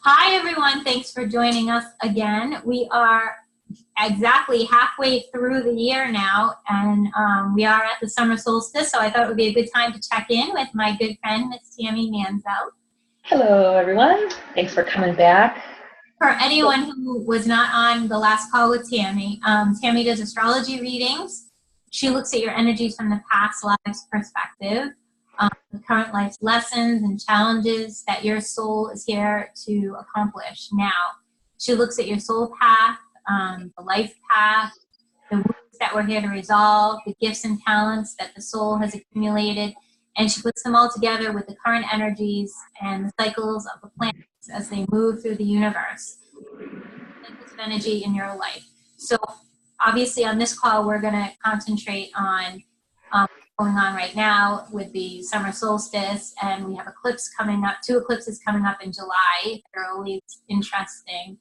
Hi, everyone. Thanks for joining us again. We are exactly halfway through the year now, and we are at the summer solstice, so I thought it would be a good time to check in with my good friend, Miss Tammy Manzo. Hello, everyone. Thanks for coming back. For anyone who was not on the last call with Tammy, Tammy does astrology readings. She looks at your energies from the past lives perspective, the current life's lessons and challenges that your soul is here to accomplish now. She looks at your soul path, the life path, the wounds that we're here to resolve, the gifts and talents that the soul has accumulated, and she puts them all together with the current energies and the cycles of the planets as they move through the universe. Cycles of energy in your life. So obviously on this call, we're going to concentrate on what's going on right now with the summer solstice, and we have eclipse coming up, 2 eclipses coming up in July. They're always interesting.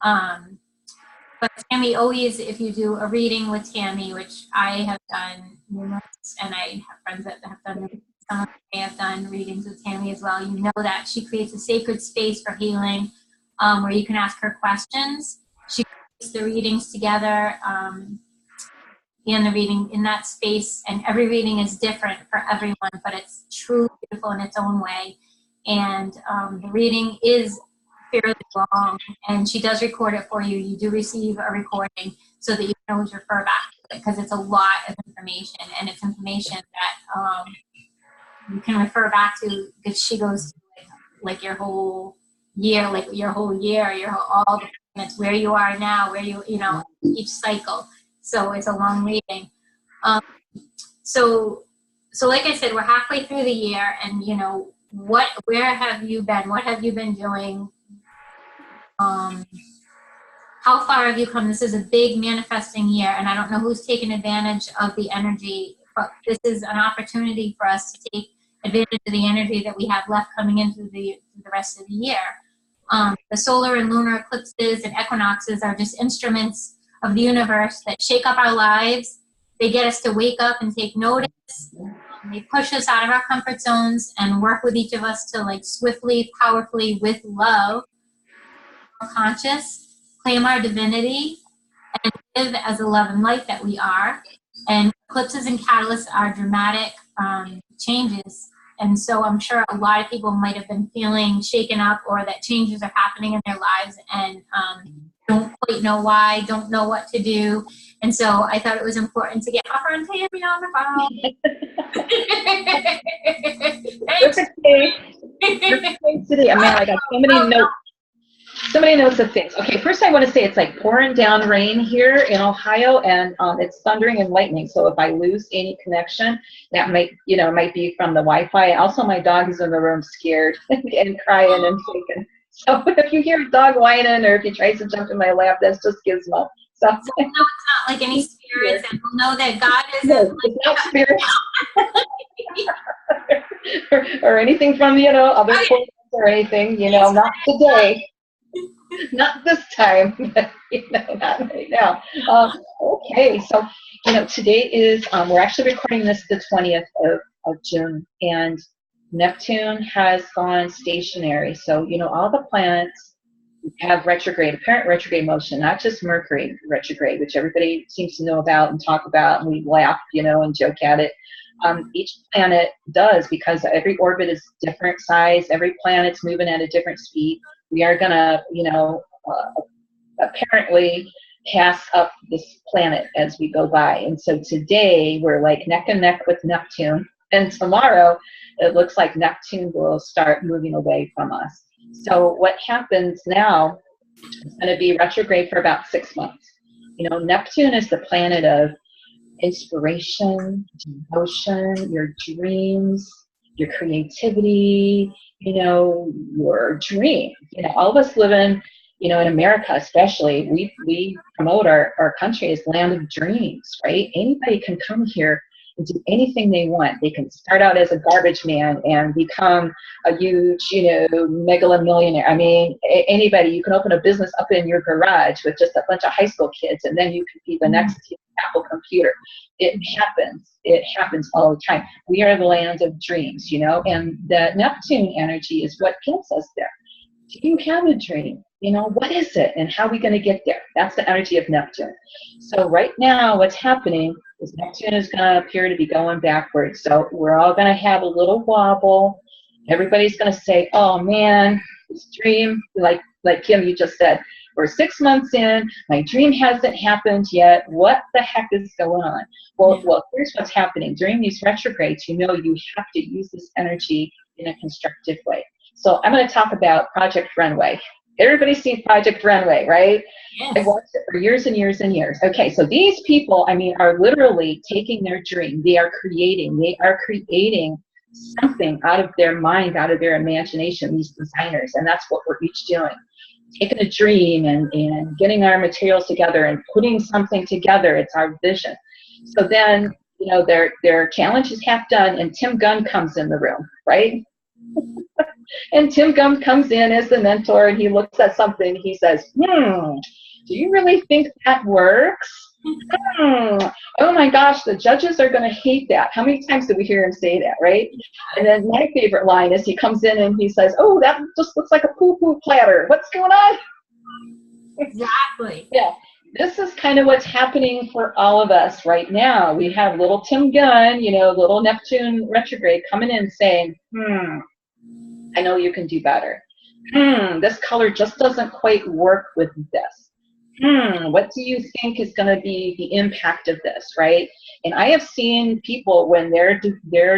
But Tammy, always, if you do a reading with Tammy, which I have done numerous, and I have friends that have done, some of them may have done readings with Tammy as well, you know that she creates a sacred space for healing where you can ask her questions. She puts the readings together and the reading in that space, and every reading is different for everyone, but it's truly beautiful in its own way. And the reading is fairly long, and she does record it for you. You do receive a recording so that you can always refer back to it, because it's a lot of information, and it's information that you can refer back to, because she goes to like your whole year, all the planets, where you are now, where you know, each cycle. So it's a long reading. So like I said, we're halfway through the year, and you know, where have you been? What have you been doing? How far have you come? This is a big manifesting year, and I don't know who's taken advantage of the energy, but this is an opportunity for us to take advantage of the energy that we have left coming into the rest of the year. The solar and lunar eclipses and equinoxes are just instruments of the universe that shake up our lives. They get us to wake up and take notice. They push us out of our comfort zones and work with each of us to, like, swiftly, powerfully, with love, conscious, claim our divinity, and live as the love and light that we are. And eclipses and catalysts are dramatic changes. And so I'm sure a lot of people might have been feeling shaken up, or that changes are happening in their lives and don't quite know why, don't know what to do. And so I thought it was important to get Papa and Tammy on the phone. Perfect day today. I mean, I got so many notes of things. Okay, first I want to say it's like pouring down rain here in Ohio, and it's thundering and lightning. So if I lose any connection, that might be from the Wi-Fi. Also, my dog is in the room scared and crying and shaking. So if you hear a dog whining, or if he tries to jump in my lap, that's just Gizmo. So no, it's not like any spirits, and we'll know that God is it's not spirits or anything from other portals or anything. Not today. Not this time, but, not right now. Okay, so, today is, we're actually recording this the 20th of June, and Neptune has gone stationary. So, all the planets have apparent retrograde motion, not just Mercury retrograde, which everybody seems to know about and talk about, and we laugh, and joke at it. Each planet does, because every orbit is different size, every planet's moving at a different speed. We are going to, apparently pass up this planet as we go by. And so today we're like neck and neck with Neptune. And tomorrow it looks like Neptune will start moving away from us. So what happens now is going to be retrograde for about 6 months. Neptune is the planet of inspiration, devotion, your dreams, your creativity, your dream. All of us live in America especially, we promote our country as land of dreams, right? Anybody can come here and do anything they want. They can start out as a garbage man and become a huge, megalo millionaire. I mean, anybody, you can open a business up in your garage with just a bunch of high school kids, and then you could be the next Apple computer. It happens all the time. We are the land of dreams, and the Neptune energy is what gets us there. do you have a dream? You know, what is it and how are we going to get there? That's the energy of Neptune. So right now what's happening is Neptune is going to appear to be going backwards. So we're all going to have a little wobble. Everybody's going to say, oh man, this dream, like Kim, you just said, we're 6 months in, my dream hasn't happened yet. What the heck is going on? Well, here's what's happening. During these retrogrades, you know you have to use this energy in a constructive way. So I'm going to talk about Project Runway. Everybody's seen Project Runway, right? Yes. I watched it for years and years and years. Okay, so these people, I mean, are literally taking their dream. They are creating something out of their mind, out of their imagination, these designers, and that's what we're each doing. Taking a dream and getting our materials together and putting something together. It's our vision. So then, you know, their challenge is half done, and Tim Gunn comes in the room, right? And Tim Gunn comes in as the mentor, and he looks at something. He says, do you really think that works? Oh my gosh, the judges are going to hate that. How many times do we hear him say that, right? And then my favorite line is he comes in and he says, oh, that just looks like a poo-poo platter. What's going on? Exactly. Yeah. This is kind of what's happening for all of us right now. We have little Tim Gunn, you know, little Neptune retrograde coming in saying, I know you can do better. This color just doesn't quite work with this. What do you think is going to be the impact of this, right? And I have seen people when their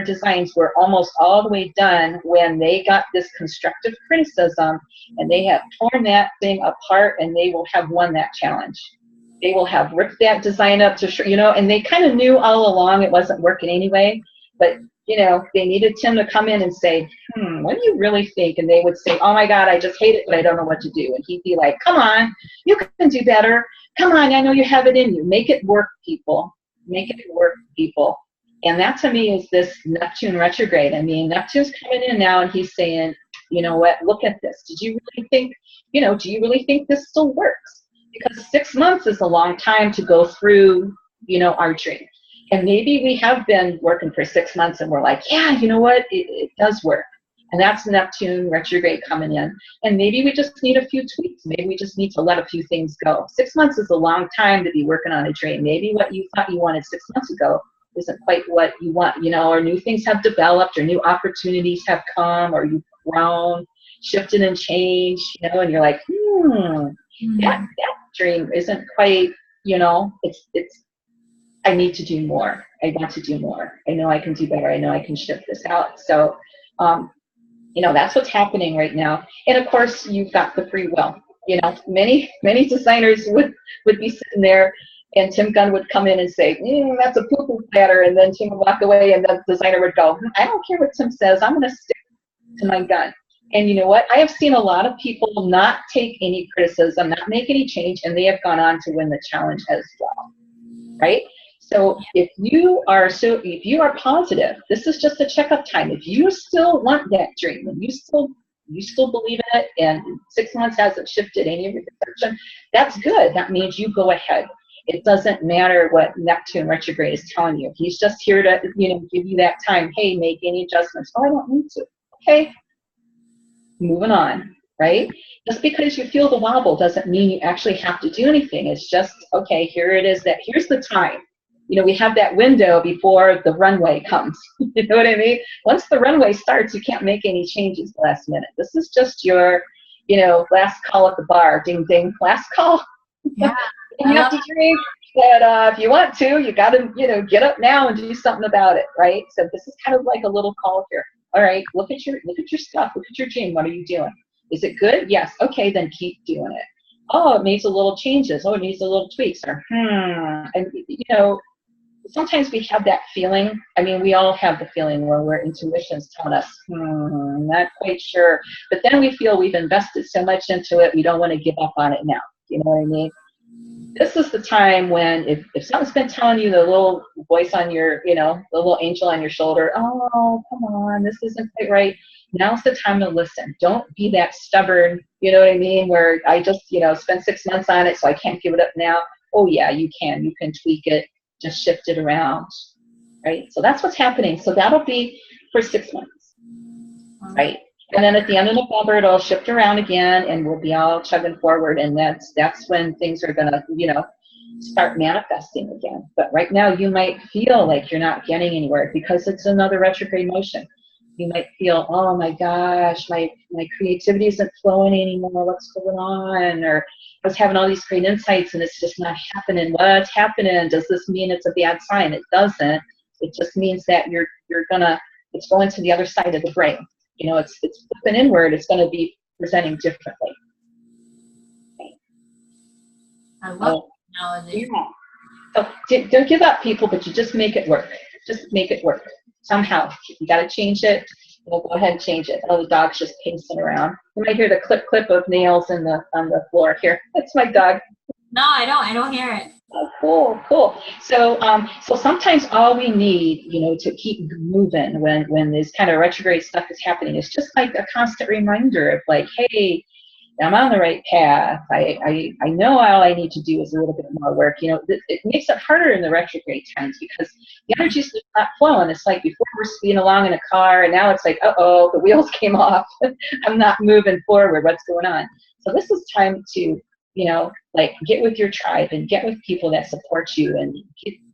designs were almost all the way done, when they got this constructive criticism and they have torn that thing apart and they will have won that challenge. They will have ripped that design up to, you know, and they kind of knew all along it wasn't working anyway, but you know, they needed Tim to come in and say, what do you really think? And they would say, oh my God, I just hate it, but I don't know what to do. And he'd be like, come on, you can do better. Come on, I know you have it in you. Make it work, people. Make it work, people. And that to me is this Neptune retrograde. I mean, Neptune's coming in now and he's saying, you know what, look at this. Did you really think, you know, do you really think this still works? Because 6 months is a long time to go through, you know, our dream. And maybe we have been working for 6 months and we're like, yeah, you know what, it does work. And that's Neptune retrograde coming in. And maybe we just need a few tweaks. Maybe we just need to let a few things go. 6 months is a long time to be working on a dream. Maybe what you thought you wanted 6 months ago isn't quite what you want, you know, or new things have developed, or new opportunities have come, or you've grown, shifted and changed, you know, and you're like, that dream isn't quite, you know, it's I need to do more. I want to do more. I know I can do better. I know I can shift this out. So, you know, that's what's happening right now. And of course, you've got the free will. You know, many designers would be sitting there, and Tim Gunn would come in and say, that's a poo-poo platter. And then Tim would walk away, and the designer would go, I don't care what Tim says. I'm going to stick to my gun. And you know what? I have seen a lot of people not take any criticism, not make any change, and they have gone on to win the challenge as well. Right? So if you are positive, this is just a checkup time. If you still want that dream and you still believe in it, and 6 months hasn't shifted any of your perception, that's good. That means you go ahead. It doesn't matter what Neptune retrograde is telling you. He's just here to, you know, give you that time. Hey, make any adjustments. Oh, I don't need to. Okay, moving on. Right? Just because you feel the wobble doesn't mean you actually have to do anything. It's just, okay, here it is. Here's the time. You know, we have that window before the runway comes. You know what I mean? Once the runway starts, you can't make any changes last minute. This is just your, you know, last call at the bar. Ding, ding, last call. Yeah. You have to drink, but if you want to, you got to, you know, get up now and do something about it, right? So this is kind of like a little call here. All right, look at your stuff. Look at your dream. What are you doing? Is it good? Yes. Okay, then keep doing it. Oh, it needs a little changes. Oh, it needs a little tweaks. Or and you know, sometimes we have that feeling. I mean, we all have the feeling where our intuition's telling us, not quite sure. But then we feel we've invested so much into it, we don't want to give up on it now. You know what I mean? This is the time when if someone's been telling you, the little voice on your, you know, the little angel on your shoulder, oh, come on, this isn't quite right. Now's the time to listen. Don't be that stubborn, you know what I mean, where I just, you know, spent 6 months on it, so I can't give it up now. Oh, yeah, you can. You can tweak it. Just shift it around, right? So that's what's happening. So that'll be for 6 months, right? And then at the end of November, it'll shift around again, and we'll be all chugging forward. And that's when things are gonna, start manifesting again. But right now, you might feel like you're not getting anywhere because it's another retrograde motion. You might feel, oh my gosh, my creativity isn't flowing anymore. What's going on? Or I was having all these great insights and it's just not happening. What's happening? Does this mean it's a bad sign? It doesn't. It just means that it's going to the other side of the brain. It's flipping inward. It's going to be presenting differently. I love the analogy. Yeah. So don't give up, people, but you just make it work. Just make it work. Somehow. You got to change it. Go ahead and change it. Oh, the dog's just pacing around. You might hear the clip of nails on the floor here. That's my dog. No, I don't hear it. Oh, cool. So sometimes all we need, to keep moving when this kind of retrograde stuff is happening is just like a constant reminder of like, hey, I'm on the right path. I know all I need to do is a little bit more work. It makes it harder in the retrograde times because the energy's just not flowing. It's like before we're speeding along in a car, and now it's like, uh-oh, the wheels came off. I'm not moving forward. What's going on? So this is time to, get with your tribe and get with people that support you and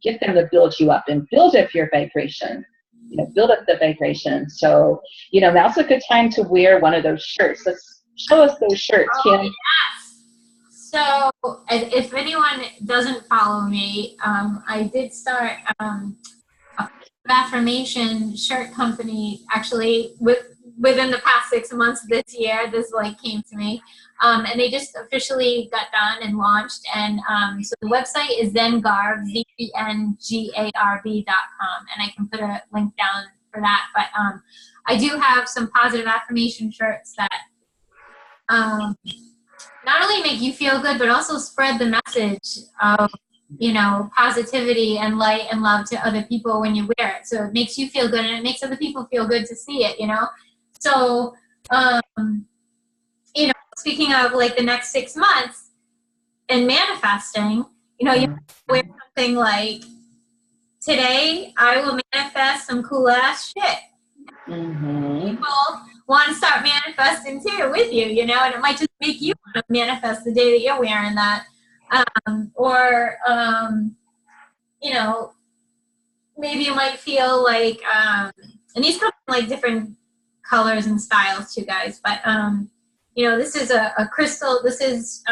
get them to build you up and build up your vibration. Build up the vibration. So, now's a good time to wear one of those shirts. Let's show us those shirts, Kim. Yes. So, if anyone doesn't follow me, I did start a affirmation shirt company actually within the past 6 months this year. This came to me, and they just officially got done and launched. And so the website is zengarb, zengarb.com, and I can put a link down for that. But I do have some positive affirmation shirts that not only make you feel good, but also spread the message of, positivity and light and love to other people when you wear it. So it makes you feel good and it makes other people feel good to see it, So, speaking of the next 6 months and manifesting, you wear something like, today I will manifest some cool ass shit. Mm-hmm. People want to start manifesting too with you, and it might just make you want to manifest the day that you're wearing that. Maybe you might feel like, and these come in different colors and styles too, guys, but, this is a crystal, this is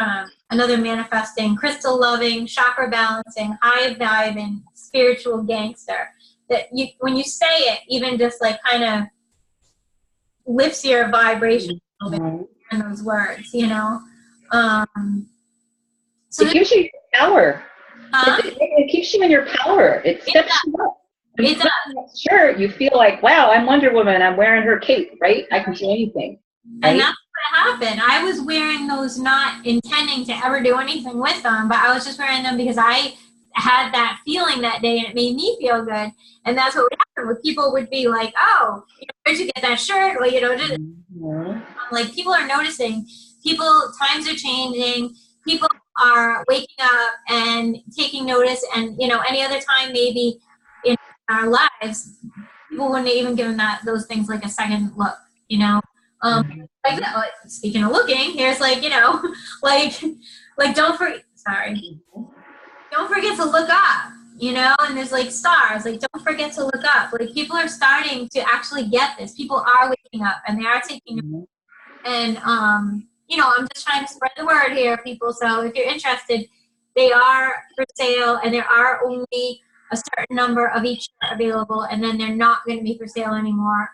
another manifesting, crystal loving, chakra balancing, high vibing, spiritual gangster that when you say it, even just kind of lifts your vibration a little bit in those words, So it gives you power. Huh? It keeps you in your power. It steps you up. It does. Sure, you feel like, wow, I'm Wonder Woman. I'm wearing her cape, right? I can do anything. Right? And that's what happened. I was wearing those not intending to ever do anything with them, but I was just wearing them because I had that feeling that day and it made me feel good. And that's what would happen. People would be like, oh, where'd you get that shirt? Well, just, people are noticing. Times are changing. People are waking up and taking notice. And, any other time maybe in our lives, people wouldn't have even given those things a second look, Speaking of looking, here's don't forget to look up, and there's stars, don't forget to look up. People are starting to actually get this. People are waking up and they are taking notice. And, I'm just trying to spread the word here, people. So if you're interested, they are for sale and there are only a certain number of each available, and then they're not going to be for sale anymore.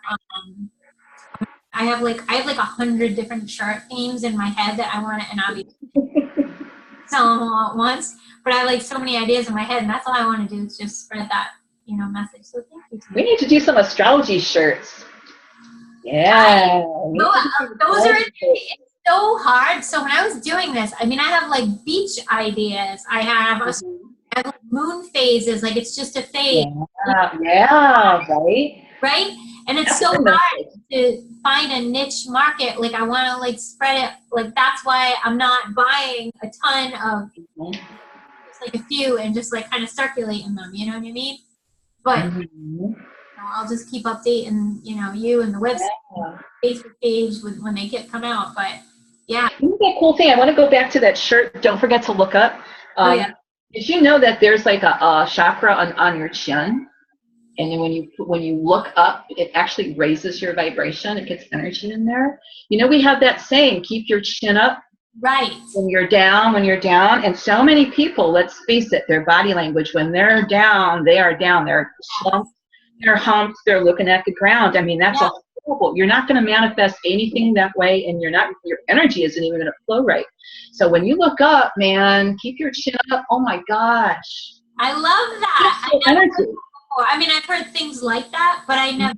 I have 100 different shirt themes in my head that I want to, and obviously sell them all at once. But I have so many ideas in my head, and that's all I want to do is just spread that, message. So thank you. We need to do some astrology shirts. Yeah. Those are it's so hard. So when I was doing this, I have beach ideas. I have moon phases. It's just a phase. Yeah, right. Right? And it's so hard to find a niche market. I want to spread it. That's why I'm not buying a ton of just a few and just kind of circulating them. You know what I mean? But I'll just keep updating, you and the website, Yeah. Facebook page when they come out. But yeah. Isn't that cool thing? I want to go back to that shirt. Don't forget to look up. Oh yeah. Did you know that there's like a chakra on your chin? And then when you look up, it actually raises your vibration. It gets energy in there. We have that saying, keep your chin up. Right. When you're down. And so many people, let's face it, their body language, when they're down, they are down. They're slumped, they're humped, they're looking at the ground. I mean, that's a horrible. You're not going to manifest anything that way, and your energy isn't even going to flow right. So when you look up, man, keep your chin up. Oh my gosh. I love that. Energy. I've heard things like that, but I never.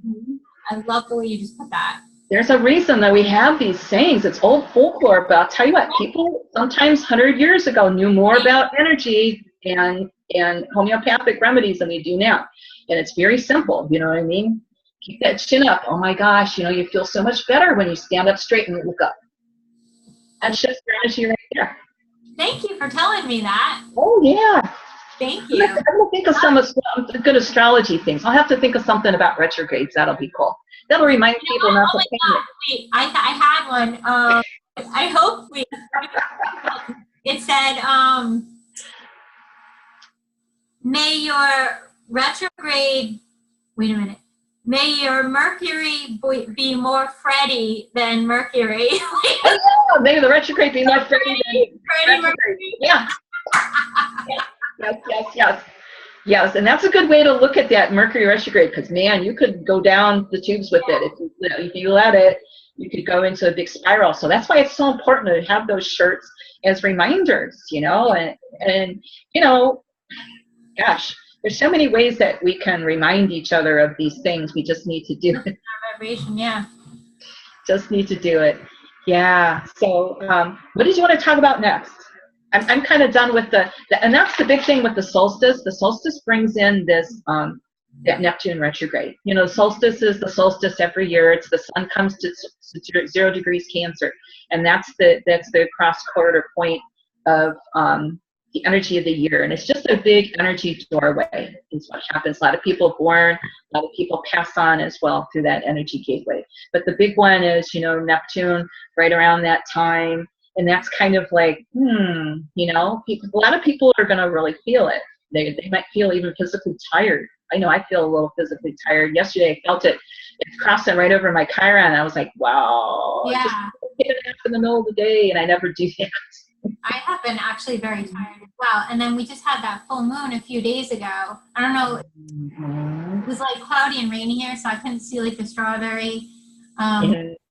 I love the way you just put that. There's a reason that we have these sayings. It's old folklore, but I'll tell you what, people sometimes 100 years ago knew more about energy and homeopathic remedies than we do now. And it's very simple, you know what I mean? Keep that chin up. Oh my gosh, you feel so much better when you stand up straight and look up. That's just your energy right there. Thank you for telling me that. Oh yeah. Thank you. I'm going to think of some good astrology things. I'll have to think of something about retrogrades. That'll be cool. That'll remind people not to panic. Wait, I had one. I hope it said, may your retrograde, wait a minute, may your Mercury be more Freddy than Mercury. Oh, yeah, may the retrograde be more Freddy than Mercury. Yeah. Yes, and that's a good way to look at that Mercury retrograde, because man, you could go down the tubes with it if you let it. You could go into a big spiral. So that's why it's so important to have those shirts as reminders, and gosh, there's so many ways that we can remind each other of these things. We just need to do it. Our vibration, yeah. Just need to do it. Yeah. So, what did you want to talk about next? I'm kind of done with and that's the big thing with the solstice. The solstice brings in this that Neptune retrograde. The solstice is the solstice every year. It's the sun comes to 0 degrees Cancer, and that's the cross quarter point of the energy of the year. And it's just a big energy doorway. Is what happens. A lot of people born, a lot of people pass on as well through that energy gateway. But the big one is Neptune right around that time. And that's kind of like, a lot of people are going to really feel it. They might feel even physically tired. I know I feel a little physically tired. Yesterday I felt it. It's crossing right over my Chiron. I was like, wow. Yeah. Just take a nap in the middle of the day, and I never do that. I have been actually very tired as well. And then we just had that full moon a few days ago. I don't know. It was like cloudy and rainy here, so I couldn't see like the strawberry.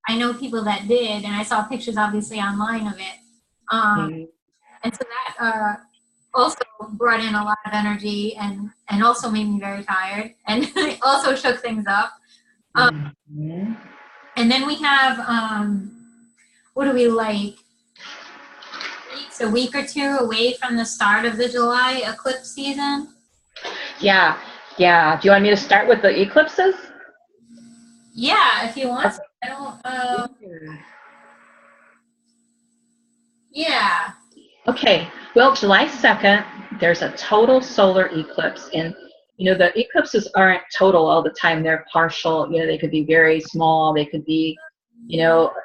I know people that did, and I saw pictures obviously online of it. And so that also brought in a lot of energy and also made me very tired, and it also shook things up. And then we have, what do we like? A week or two away from the start of the July eclipse season. Yeah. Do you want me to start with the eclipses? Yeah, if you want. I don't. Yeah. Okay. Well, July 2nd, there's a total solar eclipse, and the eclipses aren't total all the time. They're partial. They could be very small. They could be,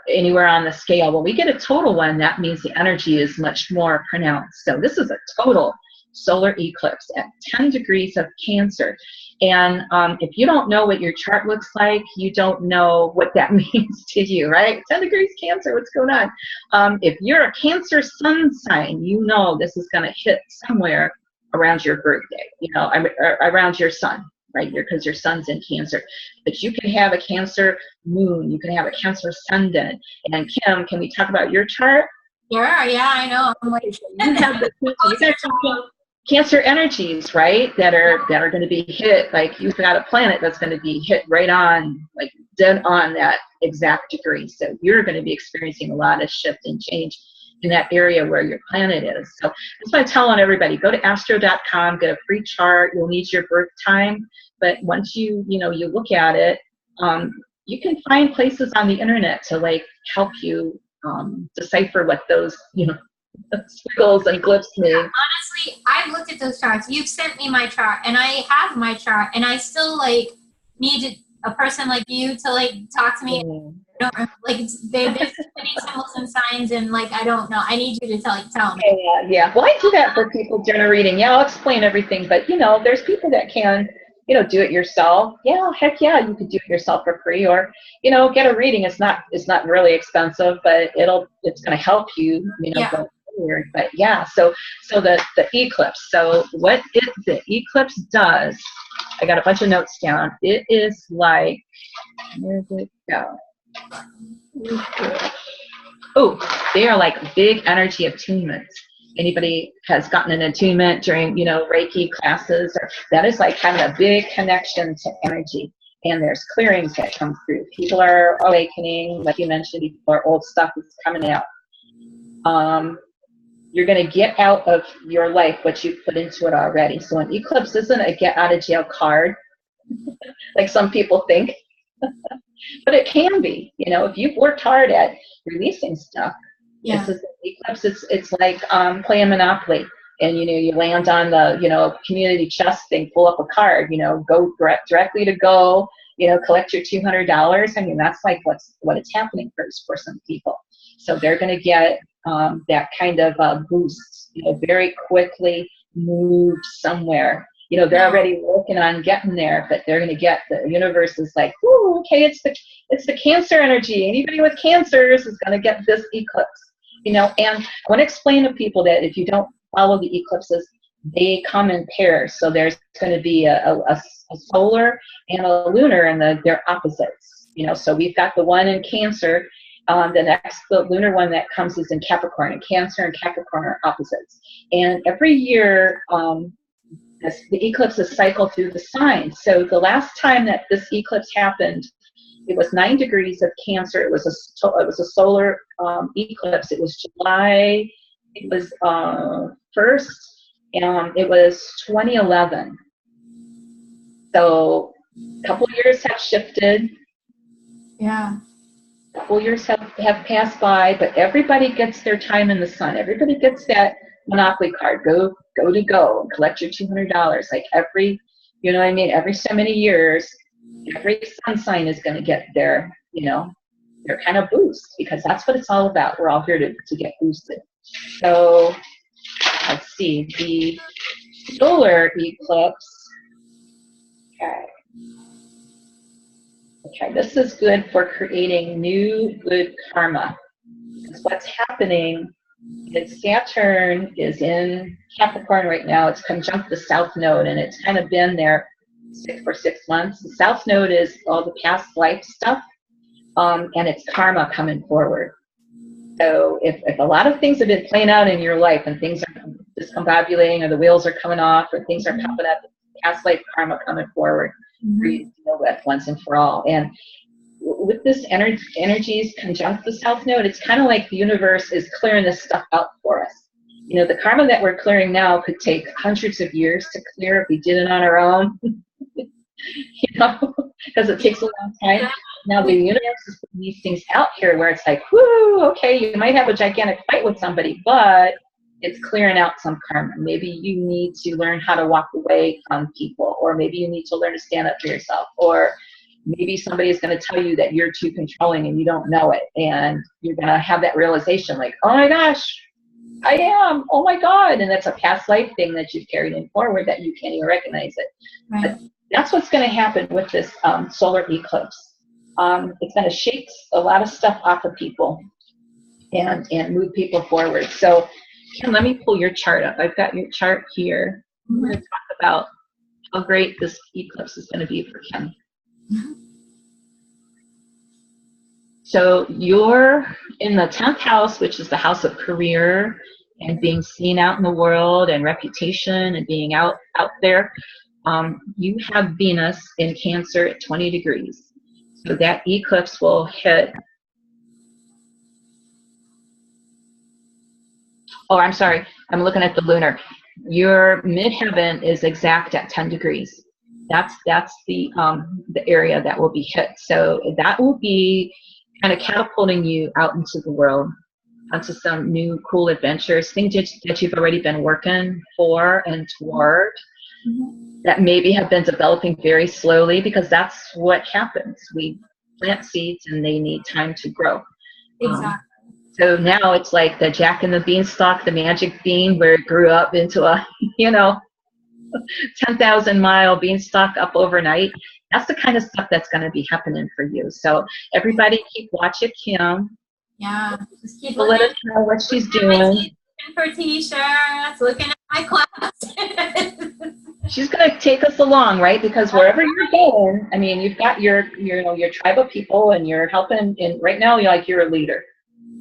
anywhere on the scale. When we get a total one, that means the energy is much more pronounced. So this is a total solar eclipse at 10 degrees of Cancer. And if you don't know what your chart looks like, you don't know what that means to you, right? 10 degrees Cancer, what's going on? If you're a Cancer sun sign, this is going to hit somewhere around your birthday, around your sun, right? Because your sun's in Cancer. But you can have a Cancer moon, you can have a Cancer ascendant. And Kim, can we talk about your chart? Sure, yeah, I know. I'm like, you got some Cancer energies, right, that are going to be hit. Like you've got a planet that's going to be hit right on, like dead on that exact degree. So you're going to be experiencing a lot of shift and change in that area where your planet is. So that's what I tell on everybody. Go to astro.com, get a free chart. You'll need your birth time, but once you look at it, you can find places on the internet to like help you decipher what those squiggles and glyphs mean. Honestly, I've looked at those charts. You've sent me my chart, and I have my chart, and I still need a person like you to like talk to me. I don't like they're putting symbols and signs and like I don't know. I need you to tell me. Yeah. Well, I do that for people during a reading. Yeah, I'll explain everything, but there's people that can, do it yourself. Yeah, heck yeah, you could do it yourself for free, or get a reading. It's not really expensive, but it's going to help you, Yeah. go forward. But yeah, so the eclipse. So what the eclipse does, I got a bunch of notes down. It is like, where did it go? Oh, they are like big energy attunements. Anybody has gotten an attunement during, Reiki classes, that is like having a big connection to energy. And there's clearings that come through. People are awakening, like you mentioned before, old stuff is coming out. You're going to get out of your life what you put into it already. So an eclipse isn't a get out of jail card, like some people think. But it can be, if you've worked hard at releasing stuff. Yeah. This is an eclipse. It's like playing Monopoly, and you land on the community chest thing, pull up a card, go directly to go, collect your $200. I mean, that's like what it's happening for some people. So they're going to get that kind of boost, very quickly move somewhere. They're already working on getting there, but they're going to get, the universe is like, ooh, okay, it's the Cancer energy. Anybody with cancers is going to get this eclipse, and I want to explain to people that if you don't follow the eclipses, they come in pairs. So there's going to be a solar and a lunar, and they're opposites, so we've got the one in Cancer. The lunar one that comes is in Capricorn, and Cancer and Capricorn are opposites. And every year, the eclipses cycle through the signs. So the last time that this eclipse happened, it was 9 degrees of Cancer. It was a solar eclipse. It was July. It was 1st. It was 2011. So a couple years have shifted. Yeah. A couple years have passed by, but everybody gets their time in the sun. Everybody gets that Monopoly card. Go and collect your $200. Like every so many years, every sun sign is going to get their kind of boost, because that's what it's all about. We're all here to get boosted. So let's see, the solar eclipse. Okay, this is good for creating new good karma. Because what's happening is Saturn is in Capricorn right now. It's conjunct the South Node, and it's kind of been there for 6 months. The South Node is all the past life stuff, and it's karma coming forward. So if a lot of things have been playing out in your life, and things are discombobulating, or the wheels are coming off, or things are popping up, past life karma coming forward for you to deal with once and for all. And with this energies conjunct the South Node, it's kind of like the universe is clearing this stuff out for us. The karma that we're clearing now could take hundreds of years to clear if we did it on our own, because it takes a long time. Now the universe is putting these things out here where it's like, whoo, okay, you might have a gigantic fight with somebody, but it's clearing out some karma. Maybe you need to learn how to walk away from people, or maybe you need to learn to stand up for yourself, or maybe somebody is going to tell you that you're too controlling and you don't know it, and you're going to have that realization like, oh my gosh, I am, oh my God, and that's a past life thing that you've carried in forward that you can't even recognize it. Right. But that's what's going to happen with this solar eclipse. It's going to shake a lot of stuff off of people and move people forward. So Kim, let me pull your chart up. I've got your chart here. We're going to talk about how great this eclipse is going to be for Kim. So you're in the 10th house, which is the house of career and being seen out in the world and reputation and being out there. You have Venus in Cancer at 20 degrees. So that eclipse will hit. Oh, I'm sorry. I'm looking at the lunar. Your midheaven is exact at 10 degrees. That's the area that will be hit. So that will be kind of catapulting you out into the world, onto some new cool adventures, things that you've already been working for and toward. that maybe have been developing very slowly, because that's what happens. We plant seeds and they need time to grow. Exactly. So now it's like the Jack and the Beanstalk, the magic bean, where it grew up into a, 10,000 mile beanstalk up overnight. That's the kind of stuff that's going to be happening for you. So everybody keep watching Kim. Yeah. Just keep Let us know what she's doing. Looking for t-shirts, looking at my classes. She's going to take us along, right? Because wherever you're going, I mean, you've got your tribe of people, and you're helping. And right now, you're a leader.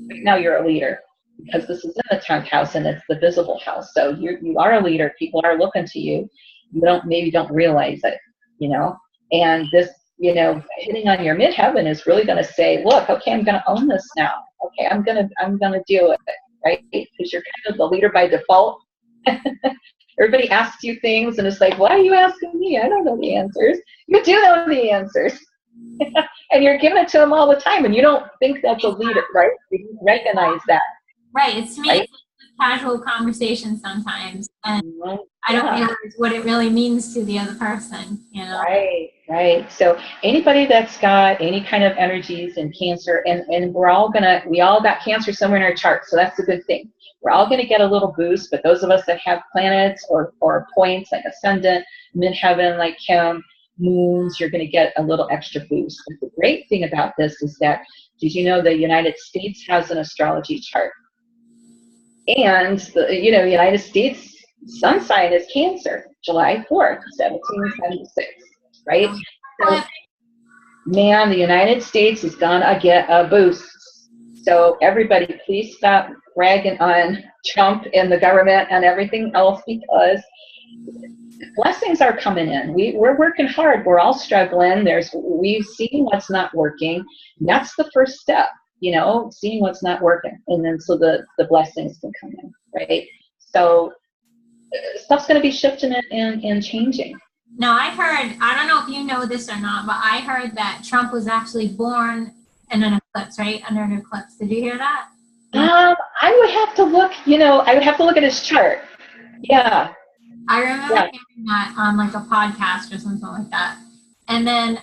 Right now, you're a leader, because this is in the 10th house and it's the visible house. So you are a leader. People are looking to you. You don't realize it, And this, hitting on your midheaven is really going to say, look, okay, I'm going to own this now. Okay, I'm going to deal with it, right? Because you're kind of the leader by default. Everybody asks you things, and it's like, why are you asking me? I don't know the answers. You do know the answers. And you're giving it to them all the time, and you don't think that's a leader, right? You recognize that. Right. It's to me, right? it's like a casual conversation sometimes, and Mm-hmm. I don't realize what it really means to the other person, Right. So anybody that's got any kind of energies in Cancer, and we all got Cancer somewhere in our chart, so that's a good thing. We're all going to get a little boost, but those of us that have planets or points like ascendant, midheaven, like Kim, moons, you're going to get a little extra boost. But the great thing about this is that, did you know the United States has an astrology chart? And the United States sun sign is Cancer, July 4th, 1776, right? So, man, the United States is gonna get a boost. So everybody, please stop bragging on Trump and the government and everything else, because blessings are coming in. We're working hard. We're all struggling. We've seen what's not working. That's the first step, seeing what's not working, and then so the blessings can come in, right? So stuff's going to be shifting and changing. Now, I don't know if you know this or not, but I heard that Trump was actually born in an eclipse, right? Under an eclipse. Did you hear that? I would have to look, I would have to look at his chart. Yeah. I remember hearing that on like a podcast or something like that. And then,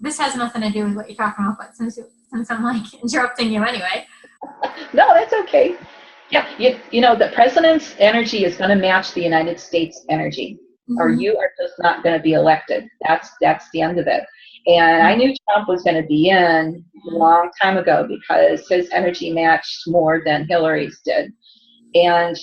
this has nothing to do with what you're talking about, but since I'm like interrupting you anyway. No, that's okay. Yeah, the president's energy is going to match the United States energy, or you are just not going to be elected. That's the end of it. And I knew Trump was going to be in a long time ago, because his energy matched more than Hillary's did. And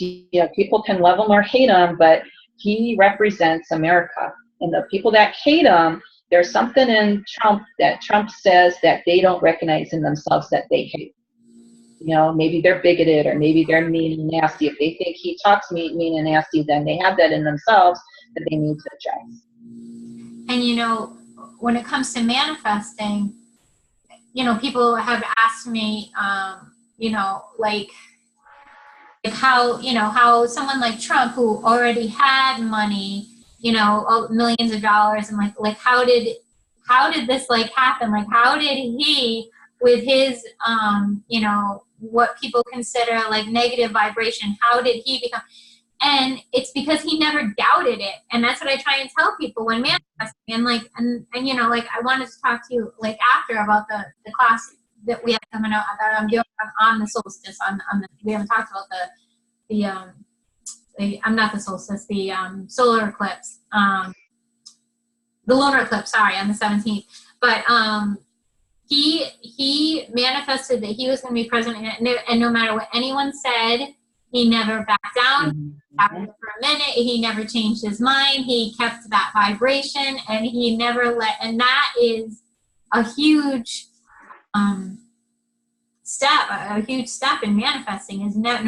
people can love him or hate him, but he represents America. And the people that hate him, there's something in Trump that Trump says that they don't recognize in themselves that they hate. Maybe they're bigoted, or maybe they're mean and nasty. If they think he talks mean and nasty, then they have that in themselves that they need to address. And when it comes to manifesting, people have asked me, like how someone like Trump, who already had money, millions of dollars, and like how did this like happen? Like, how did he, with his what people consider like negative vibration, how did he become? And it's because he never doubted it. And that's what I try and tell people when manifesting. And I wanted to talk to you like after about the class that we have coming out that I'm doing on the solstice. We haven't talked about I'm not the solstice, the solar eclipse, the lunar eclipse, sorry, on the 17th. But he manifested that he was going to be president, and no matter what anyone said, he never backed down. After for a minute, he never changed his mind. He kept that vibration, and he never let. And that is a huge step in manifesting, is not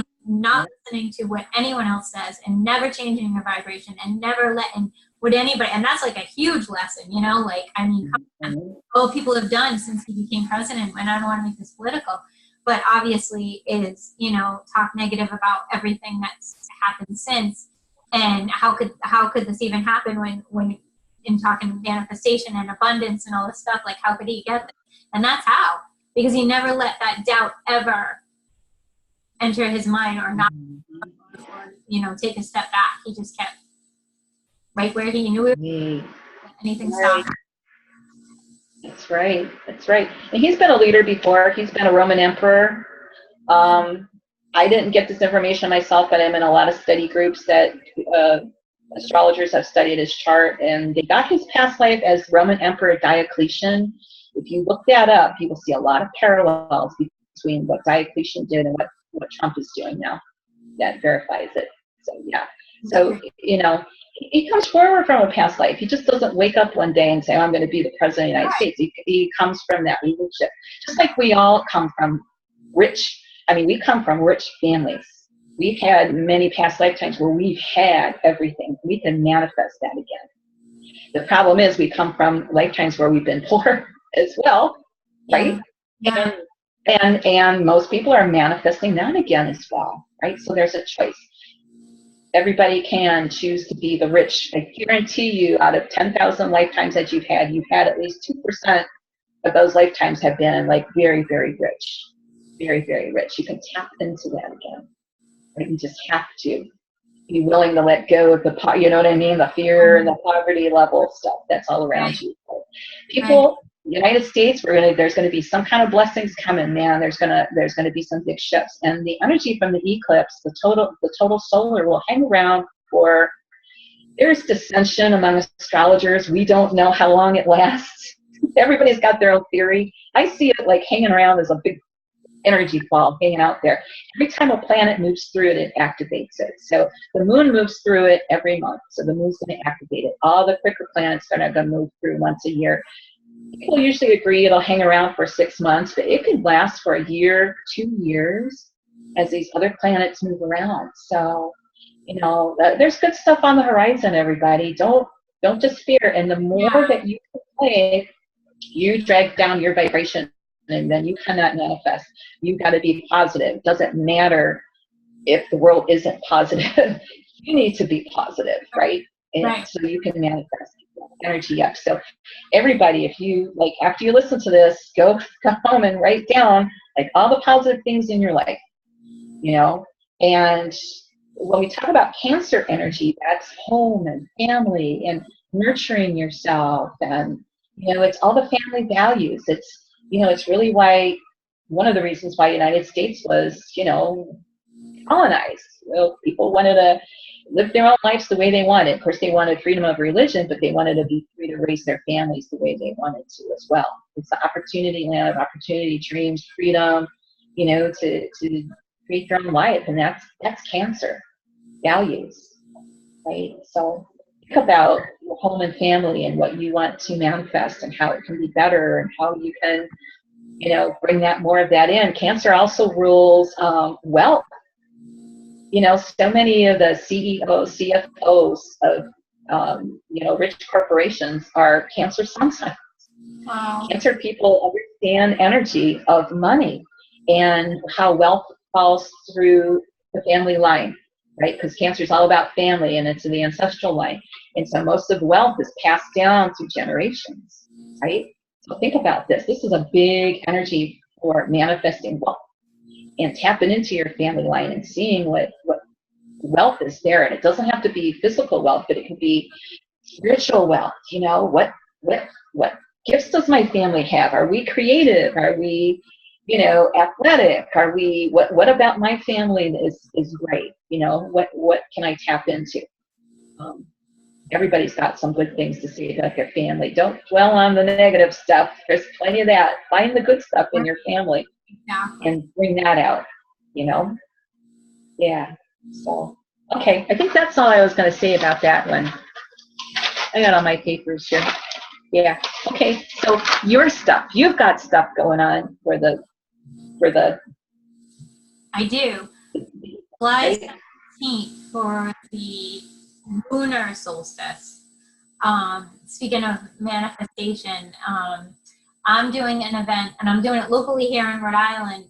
listening to what anyone else says, and never changing your vibration, and never letting what anybody. And that's like a huge lesson, all people have done since he became president. And I don't want to make this political, but obviously is, talk negative about everything that's happened since. And how could this even happen when in talking manifestation and abundance and all this stuff, like how could he get there? And that's how, because he never let that doubt ever enter his mind, or not, or take a step back. He just kept, right where he knew it, Right. anything Right. stopped. That's right. That's right. And he's been a leader before. He's been a Roman emperor. I didn't get this information myself, but I'm in a lot of study groups that astrologers have studied his chart, and they got his past life as Roman Emperor Diocletian. If you look that up, you will see a lot of parallels between what Diocletian did and what Trump is doing now. That verifies it. So yeah. So, you know, he comes forward from a past life. He just doesn't wake up one day and say, oh, I'm going to be the president of the United States. He comes from that leadership. Just like we all come from we come from rich families. We've had many past lifetimes where we've had everything. We can manifest that again. The problem is we come from lifetimes where we've been poor as well, right? Yeah. And most people are manifesting that again as well, right? So there's a choice. Everybody can choose to be the rich. I guarantee you, out of 10,000 lifetimes that you've had at least 2% of those lifetimes have been like very, very rich. Very, very rich. You can tap into that again. Right? You just have to be willing to let go of you know what I mean? The fear and the poverty level stuff that's all around you. People, United States, there's going to be some kind of blessings coming, man. There's going to be some big shifts, and the energy from the eclipse, the total solar, will hang around for. There's dissension among astrologers. We don't know how long it lasts. Everybody's got their own theory. I see it like hanging around as a big energy ball hanging out there. Every time a planet moves through it, it activates it. So the moon moves through it every month. So the moon's going to activate it. All the quicker planets are going to move through once a year. People usually agree it'll hang around for 6 months, but it could last for a year, 2 years as these other planets move around. So, you know, there's good stuff on the horizon, everybody. Don't despair. And the more that you play, you drag down your vibration, and then you cannot manifest. You've got to be positive. Doesn't matter if the world isn't positive. You need to be positive, right? And so you can manifest energy up. So everybody, if you like, after you listen to this, go home and write down like all the positive things in your life, you know. And when we talk about Cancer energy, that's home and family and nurturing yourself, and you know, it's all the family values. It's, you know, it's really why, one of the reasons why United States was, you know, colonized. Well, people wanted to live their own lives the way they wanted. Of course, they wanted freedom of religion, but they wanted to be free to raise their families the way they wanted to as well. It's the opportunity land of opportunity, dreams, freedom, you know, to create your own life, and that's Cancer values, right? So think about your home and family and what you want to manifest and how it can be better and how you can, you know, bring that more of that in. Cancer also rules wealth. You know, so many of the CEOs, CFOs of, you know, rich corporations are Cancer sun signs. Wow. Cancer people understand energy of money and how wealth falls through the family line, right? Because Cancer is all about family, and it's in the ancestral line. And so most of wealth is passed down through generations, right? So think about this. This is a big energy for manifesting wealth and tapping into your family line and seeing what wealth is there. And it doesn't have to be physical wealth, but it can be spiritual wealth. You know, what gifts does my family have? Are we creative? Are we, you know, athletic? Are we, what about my family is great? You know, what can I tap into? Everybody's got some good things to say about their family. Don't dwell on the negative stuff. There's plenty of that. Find the good stuff in your family and bring that out, you know? Yeah. So, okay. I think that's all I was going to say about that one. I got all my papers here. Yeah. Okay. So your stuff, you've got stuff going on for the. I do. July 17th for the lunar solstice. Speaking of manifestation, I'm doing an event, and I'm doing it locally here in Rhode Island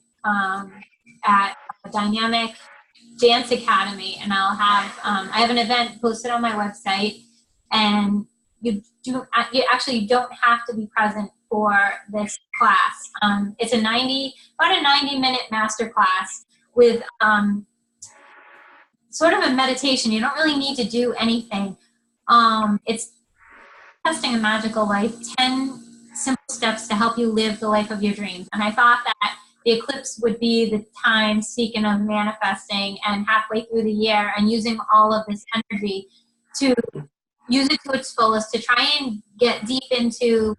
at a dynamic dance academy, and I'll have I have an event posted on my website, and you don't have to be present for this class. It's about a 90-minute master class with sort of a meditation. You don't really need to do anything, It's Manifesting a Magical Life, 10 simple steps to help you live the life of your dreams. And I thought that the eclipse would be the time, speaking of manifesting, and halfway through the year and using all of this energy to use it to its fullest, to try and get deep into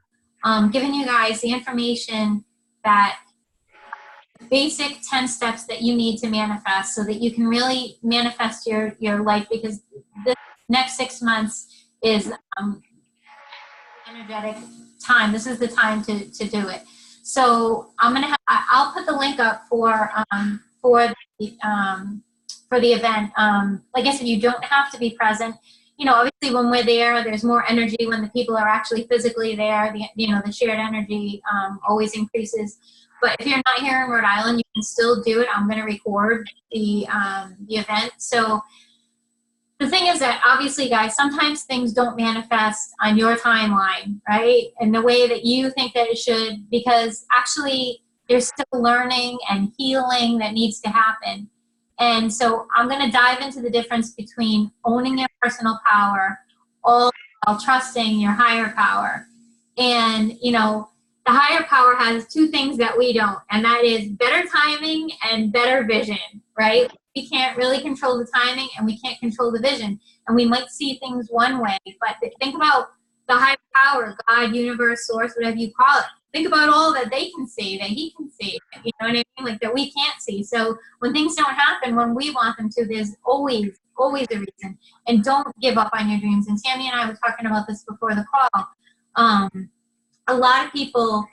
giving you guys the information, that basic 10 steps that you need to manifest so that you can really manifest your life, because the next 6 months is energetic time. This is the time to do it. So I'll put the link up for the event. Like I said, you don't have to be present. You know, obviously when we're there, there's more energy when the people are actually physically there. The shared energy always increases. But if you're not here in Rhode Island, you can still do it. I'm going to record the event. So the thing is that obviously, guys, sometimes things don't manifest on your timeline, right? In the way that you think that it should, because actually there's still learning and healing that needs to happen. And so I'm going to dive into the difference between owning your personal power, all while trusting your higher power. And, you know, the higher power has two things that we don't, and that is better timing and better vision, right? We can't really control the timing and we can't control the vision. And we might see things one way, but think about the higher power, God, universe, source, whatever you call it. Think about all that they can see, that he can see, you know what I mean? Like that we can't see. So when things don't happen when we want them to, there's always a reason. And don't give up on your dreams. And Tammy and I were talking about this before the call. A lot of people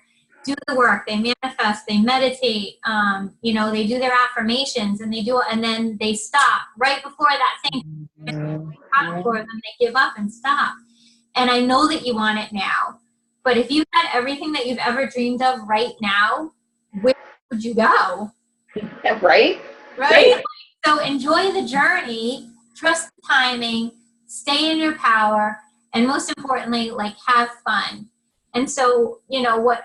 do the work, they manifest, they meditate, they do their affirmations and then they stop right before that thing for them, they give up and stop. And I know that you want it now, but if you had everything that you've ever dreamed of right now, where would you go? Right? So enjoy the journey, trust the timing, stay in your power, and most importantly, like, have fun. And so, you know, what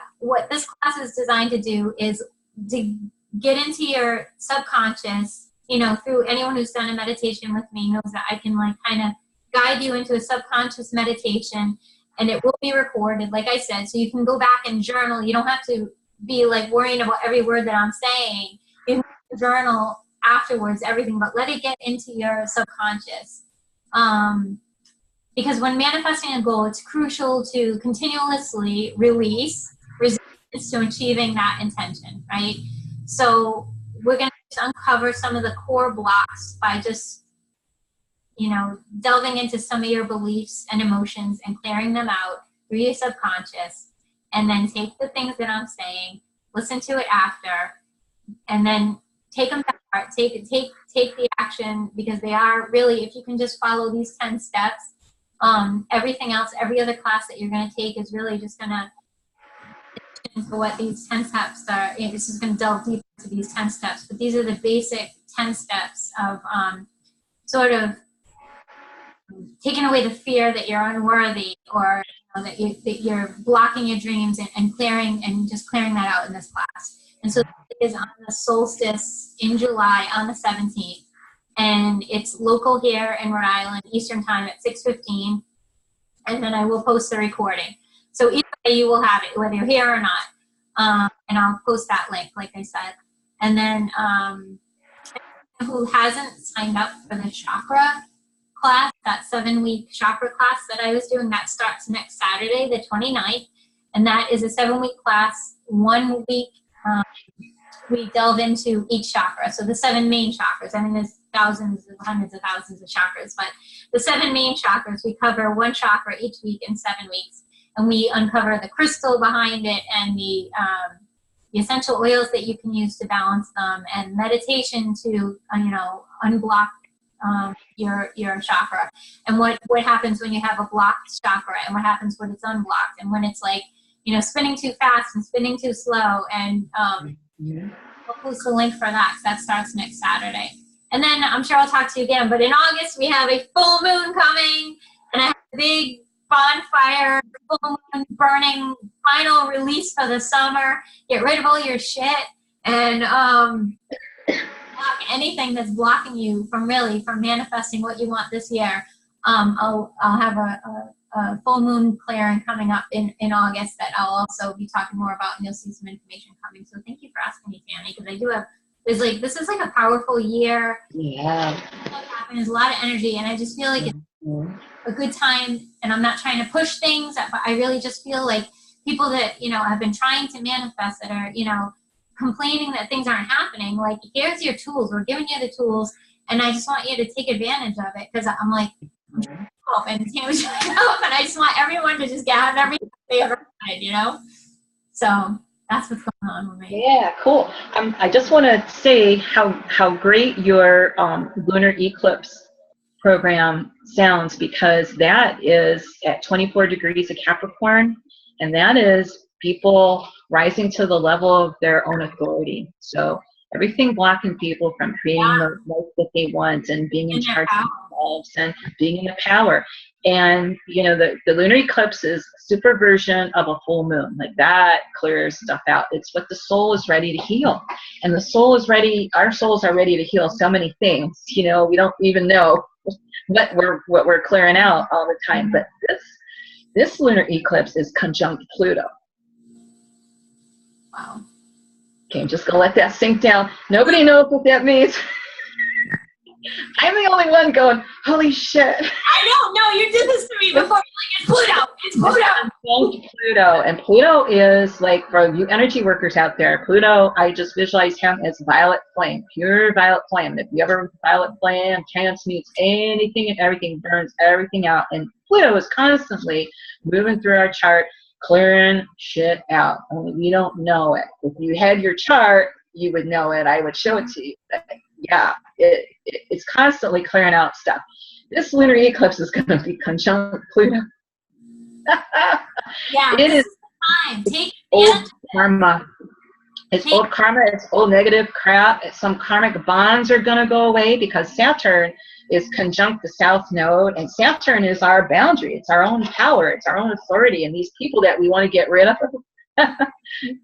this class is designed to do is to get into your subconscious, you know, through anyone who's done a meditation with me knows that I can like kind of guide you into a subconscious meditation, and it will be recorded, like I said, so you can go back and journal. You don't have to be like worrying about every word that I'm saying. You can journal afterwards, everything, but let it get into your subconscious. Because when manifesting a goal, it's crucial to continuously release resistance to achieving that intention, right? So we're going to uncover some of the core blocks by just, you know, delving into some of your beliefs and emotions and clearing them out through your subconscious, and then take the things that I'm saying, listen to it after, and then take them to heart, take the action, because they are really, if you can just follow these 10 steps, everything else, every other class that you're going to take is really just going to into what these 10 steps are. This is going to delve deep into these 10 steps, but these are the basic 10 steps of sort of taking away the fear that you're unworthy, or you know, that you're blocking your dreams, and clearing that out in this class. And so it is on the solstice in July on the 17th. And it's local here in Rhode Island, Eastern time at 6:15. And then I will post the recording. So either way you will have it, whether you're here or not. And I'll post that link, like I said. And then who hasn't signed up for the chakra class, that 7-week chakra class that I was doing, that starts next Saturday, the 29th. And that is a 7-week class. 1 week we delve into each chakra. So the 7 main chakras. I mean, there's hundreds of thousands of chakras, but the 7 main chakras, we cover 1 chakra each week in 7 weeks. And we uncover the crystal behind it, and the essential oils that you can use to balance them, and meditation to, unblock your chakra. And what happens when you have a blocked chakra, and what happens when it's unblocked, and when it's like, spinning too fast and spinning too slow. And we'll post a link for that, because that starts next Saturday. And then I'm sure I'll talk to you again, but in August we have a full moon coming, and I have a big bonfire, full moon burning, final release for the summer. Get rid of all your shit and block anything that's blocking you from manifesting what you want this year. I'll have a full moon clearing coming up in August that I'll also be talking more about, and you'll see some information coming. So thank you for asking me, Tammy, because I do have, this is like a powerful year. Yeah. There's a lot of energy, and I just feel like it's a good time, and I'm not trying to push things, but I really just feel like people that, you know, have been trying to manifest that are, you know, complaining that things aren't happening, like, here's your tools, we're giving you the tools, and I just want you to take advantage of it, because I'm like, I'm trying to help, and Tammy's trying to help, and I just want everyone to just get everything they ever wanted, you know? So that's what's going on with me. Yeah, cool. I just want to say how great your lunar eclipse program sounds, because that is at 24 degrees of Capricorn, and that is people rising to the level of their own authority. So everything blocking people from creating the life that they want and being in charge of themselves and being in the power. And, you know, the lunar eclipse is a super version of a full moon. Like, that clears stuff out. It's what the soul is ready to heal. And the soul is ready, our souls are ready to heal so many things. You know, we don't even know what we're clearing out all the time. But this lunar eclipse is conjunct Pluto. Wow. Okay, I'm just going to let that sink down. Nobody knows what that means. I'm the only one going, holy shit. I don't know. You did this to me before. Like, it's Pluto. It's Pluto. Pluto. And Pluto is, like, for you energy workers out there, Pluto, I just visualize him as violet flame, pure violet flame. If you ever violet flame transmutes anything and everything, burns everything out. And Pluto is constantly moving through our chart, clearing shit out. Only we don't know it. If you had your chart, you would know it. I would show it to you. But yeah, it's constantly clearing out stuff. This lunar eclipse is going to be conjunct Pluto. Yeah, it is the time. Take old karma. It's old karma. It's old negative crap. Some karmic bonds are going to go away, because Saturn is conjunct the South Node, and Saturn is our boundary. It's our own power. It's our own authority. And these people that we want to get rid of,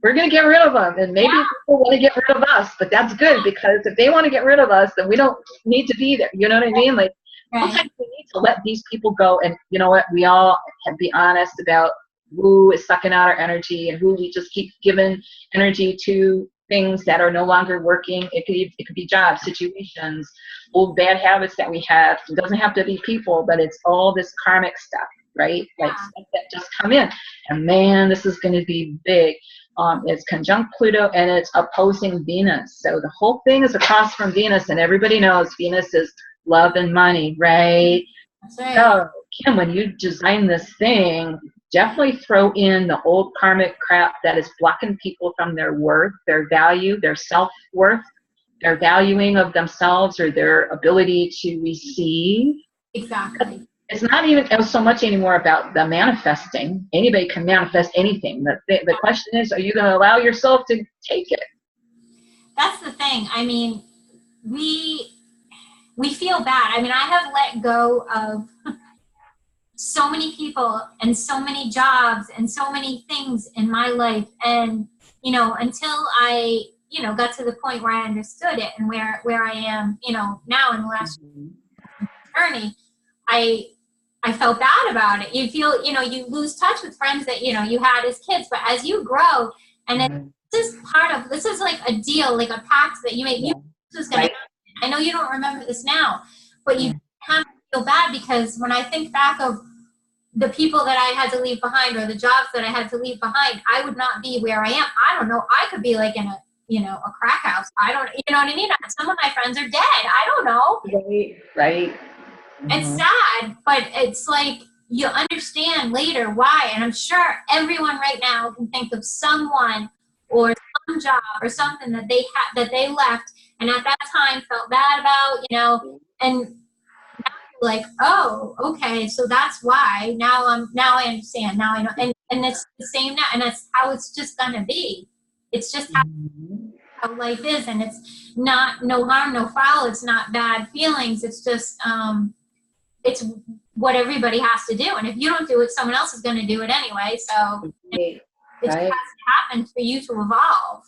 we're going to get rid of them. And maybe people want to get rid of us, but that's good, because if they want to get rid of us, then we don't need to be there. You know what I mean? Like, sometimes we need to let these people go. And you know what? We all have to be honest about who is sucking out our energy and who we just keep giving energy to, things that are no longer working. It could be jobs, situations, old bad habits that we have. It doesn't have to be people, but it's all this karmic stuff, right? Like stuff that just come in. And man, this is going to be big. It's conjunct Pluto, and it's opposing Venus. So the whole thing is across from Venus, and everybody knows Venus is love and money, right? That's right. So Kim, when you design this thing, definitely throw in the old karmic crap that is blocking people from their worth, their value, their self-worth, their valuing of themselves, or their ability to receive. Exactly. It's not even so much anymore about the manifesting. Anybody can manifest anything. The question is, are you going to allow yourself to take it? That's the thing. I mean, we feel bad. I mean, I have let go of so many people and so many jobs and so many things in my life. And, you know, until I, you know, got to the point where I understood it, and where I am, you know, now in the last journey, I felt bad about it. You feel, you know, you lose touch with friends that, you know, you had as kids, but as you grow, and then this is like a deal, like a pact that you make. This is going to happen. I know you don't remember this now, but you have to feel bad, because when I think back of the people that I had to leave behind, or the jobs that I had to leave behind, I would not be where I am. I don't know. I could be like in a, you know, a crack house. I don't, you know what I mean? Some of my friends are dead. I don't know. Right. It's sad, but it's like you understand later why. And I'm sure everyone right now can think of someone or some job or something that they had, that they left, and at that time felt bad about, you know, and like, oh, okay, so that's why. Now I understand. Now I know, and it's the same now, and that's how it's just gonna be. It's just how life is, and it's not no harm, no foul. It's not bad feelings. It's just it's what everybody has to do, and if you don't do it, someone else is going to do it anyway. So it just has to happen for you to evolve.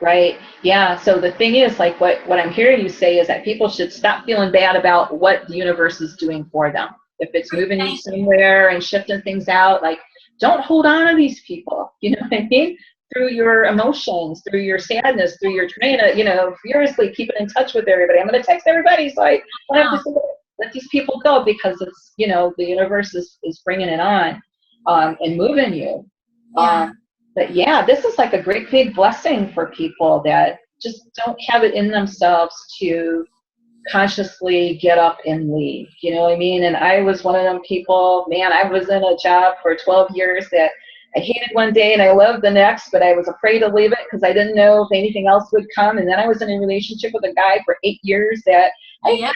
Right. Yeah. So the thing is, like, what I'm hearing you say is that people should stop feeling bad about what the universe is doing for them. If it's moving you somewhere and shifting things out, like, don't hold on to these people. You know what I mean? Through your emotions, through your sadness, through your trying to, furiously keeping in touch with everybody. I'm going to text everybody, so I don't have to let these people go, because it's, the universe is bringing it on and moving you. Yeah. But yeah, this is like a great big blessing for people that just don't have it in themselves to consciously get up and leave. You know what I mean? And I was one of them people, man, I was in a job for 12 years that I hated one day and I loved the next, but I was afraid to leave it because I didn't know if anything else would come. And then I was in a relationship with a guy for 8 years that I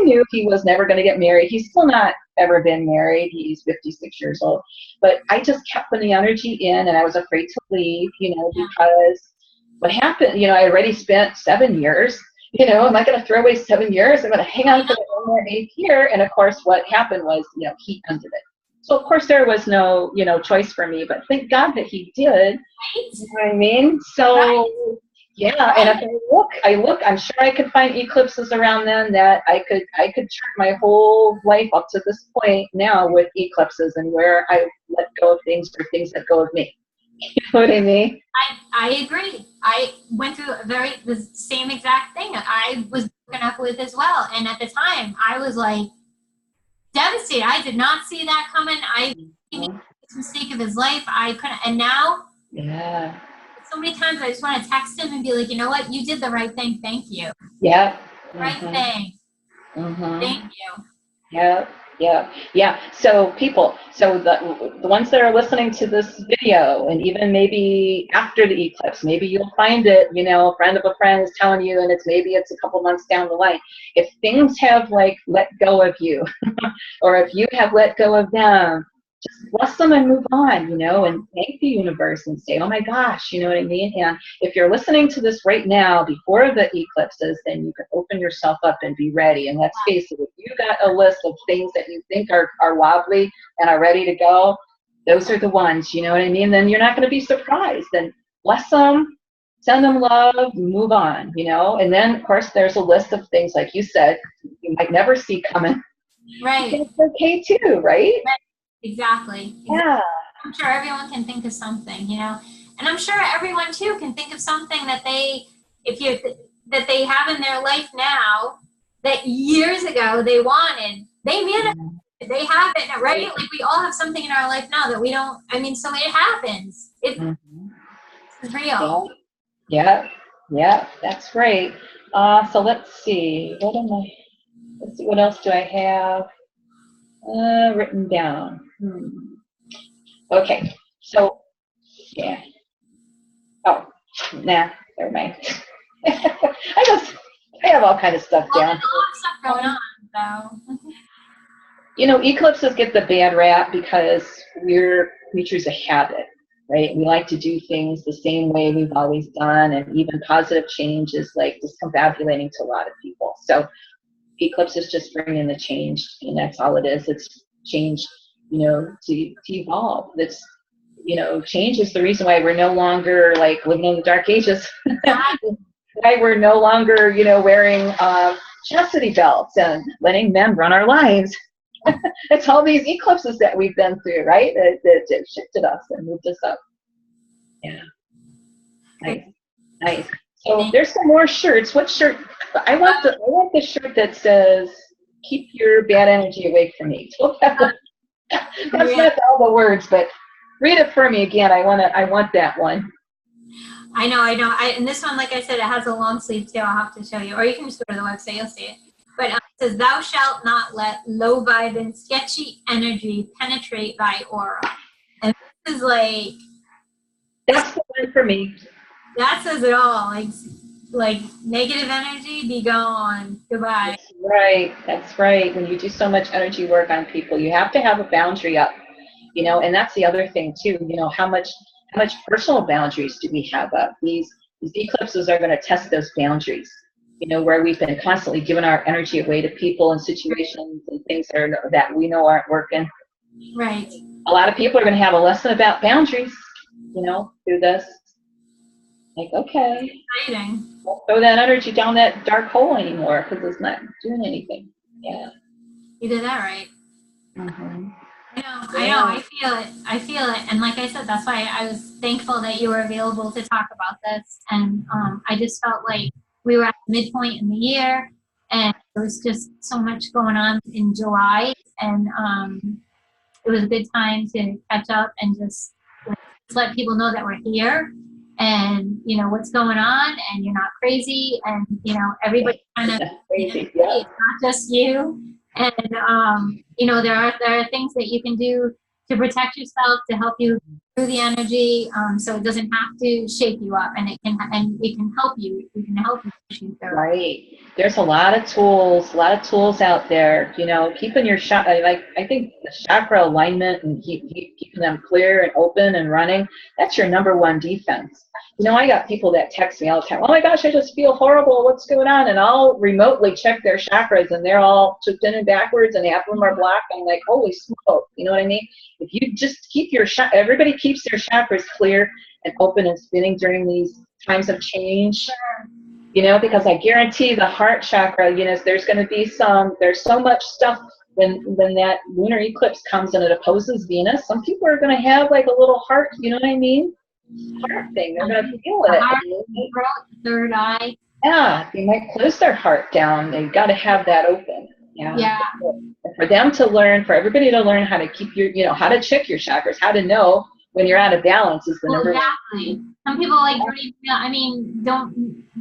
knew he was never going to get married. He's still not ever been married. He's 56 years old. But I just kept putting the energy in, and I was afraid to leave, because what happened, I already spent 7 years. Am I going to throw away 7 years? I'm going to hang on for the one more 8th year. And of course, what happened was, he ended it. So of course there was no, choice for me, but thank God that he did. You know what I mean? So yeah, and if I look, I'm sure I could find eclipses around then that I could chart my whole life up to this point now with eclipses and where I let go of things or things let go of me. You know what I mean? I agree. I went through the same exact thing I was broken up with as well. And at the time, I was like devastated. I did not see that coming. I made the mistake of his life. I couldn't. And now, so many times I just want to text him and be like, you know what? You did the right thing. Thank you. Yeah. Right thing. Thank you. Yeah. So people, the ones that are listening to this video, and even maybe after the eclipse, maybe you'll find it, a friend of a friend is telling you, and maybe it's a couple months down the line. If things have like let go of you, or if you have let go of them, just bless them and move on, and thank the universe and say, oh my gosh, you know what I mean? And if you're listening to this right now before the eclipses, then you can open yourself up and be ready. And let's face it, if you got a list of things that you think are wobbly and are ready to go, those are the ones, you know what I mean? Then you're not going to be surprised. Then bless them, send them love, move on, And then, of course, there's a list of things, like you said, you might never see coming. Right. It's okay too, right? Exactly. Yeah. I'm sure everyone can think of something, and I'm sure everyone too can think of something that they have in their life now that years ago they wanted. They manifested. They have it, right? Like we all have something in our life now that we don't. I mean, so it happens. It's real. Yeah. That's right. So let's see. Let's see. What else do I have written down? Okay. So yeah. Oh, nah. Never mind. I have all kind of stuff down. There's a lot of stuff going on, so. Eclipses get the bad rap because we're creatures of habit, right? We like to do things the same way we've always done, and even positive change is like discombobulating to a lot of people. So eclipse is just bringing the change, and that's all it is. It's change, to evolve. That's, change is the reason why we're no longer like living in the dark ages. Why we're no longer, wearing chastity belts and letting men run our lives. It's all these eclipses that we've been through, right? That shifted us and moved us up. Yeah. Nice. So there's some more shirts. What shirt? I want the shirt that says, "Keep your bad energy away from me." That's not all the words, but read it for me again. I want that one. I know. And this one, like I said, it has a long sleeve too. I'll have to show you, or you can just go to the website. You'll see it. But it says, "Thou shalt not let low vibe and sketchy energy penetrate thy aura." And this is like, that's the one for me. That says it all. Like negative energy, be gone. Goodbye. That's right. When you do so much energy work on people, you have to have a boundary up, and that's the other thing too. How much personal boundaries do we have up? These eclipses are going to test those boundaries, where we've been constantly giving our energy away to people and situations and things that we know aren't working. Right. A lot of people are going to have a lesson about boundaries, through this. Like, okay, don't throw that energy down that dark hole anymore because it's not doing anything. Yeah. You did that right. Mm-hmm. I know, I feel it. And like I said, that's why I was thankful that you were available to talk about this. And I just felt like we were at the midpoint in the year and there was just so much going on in July. And it was a good time to catch up and just let people know that we're here and, you know, what's going on and you're not crazy. And, you know, everybody kind of, Crazy. Yeah. it's not just you. And you know, there are things that you can do to protect yourself, to help you through the energy, so it doesn't have to shake you up, and it can help you. We can help you push you through. Right. There's a lot of tools out there. You know, keeping your like I think the chakra alignment and keeping them clear and open and running. That's your number one defense. You know, I got people that text me all the time. Oh my gosh, I just feel horrible. What's going on? And I'll remotely check their chakras, and they're all tipped in and backwards, and half of them are black. I'm like, holy smoke! You know what I mean? If you just keep your everybody keeps their chakras clear and open and spinning during these times of change. You know, because I guarantee the heart chakra, you know, there's so much stuff when that lunar eclipse comes and it opposes Venus. Some people are going to have like a little heart, you know what I mean? Heart thing. They're going to feel it. Heart, throat, third eye. Yeah, they might close their heart down. They've got to have that open. Yeah. For them to learn, for everybody to learn how to keep how to check your chakras, how to know when you're out of balance is the number exactly. Some people